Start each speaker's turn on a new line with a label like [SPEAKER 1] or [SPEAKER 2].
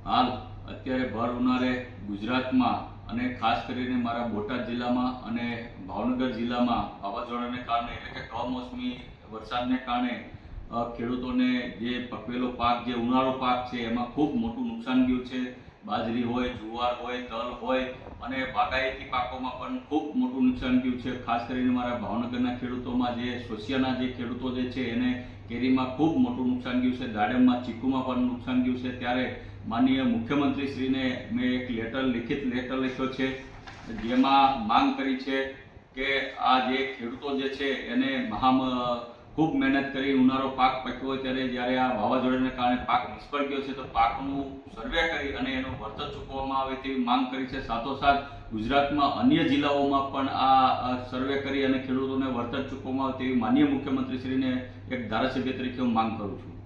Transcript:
[SPEAKER 1] હાલ અત્યારે ભર ઉનાળે ગુજરાતમાં અને ખાસ કરીને મારા બોટાદ જિલ્લામાં અને ભાવનગર જિલ્લામાં વાવાઝોડાને કારણે એટલે કે કમોસમી વરસાદને કારણે ખેડૂતોને જે પકવેલો પાક જે ઉનાળો પાક છે એમાં ખૂબ મોટું નુકસાન ગયું છે. બાજરી હોય, જુવાર હોય, તલ હોય અને બાગાયતી પાકોમાં પણ ખૂબ મોટું નુકસાન ગયું છે. ખાસ કરીને મારા ભાવનગરના ખેડૂતોમાં જે સોસિયાના જે ખેડૂતો જે છે એને કેરીમાં ખૂબ મોટું નુકસાન ગયું છે. દાડમમાં, ચીકુમાં પણ નુકસાન ગયું છે. ત્યારે માનનીય મુખ્યમંત્રીશ્રીને મેં એક લિખિત લેટર લખ્યો છે જેમાં માંગ કરી છે કે આ જે ખેડૂતો જે છે એને ખૂબ મહેનત કરી ઉનાળો પાક પક્યો હોય ત્યારે જ્યારે આ વાવાઝોડાને કારણે પાક નિષ્ફળ ગયો છે તો પાકનું સર્વે કરી અને એનું વળતર ચૂકવવામાં આવે તેવી માંગ કરી છે. સાથોસાથ ગુજરાતમાં અન્ય જિલ્લાઓમાં પણ આ સર્વે કરી અને ખેડૂતોને વળતર ચૂકવવામાં આવે તેવી માનનીય મુખ્યમંત્રીશ્રીને એક ધારાસભ્ય તરીકે હું માંગ કરું છું.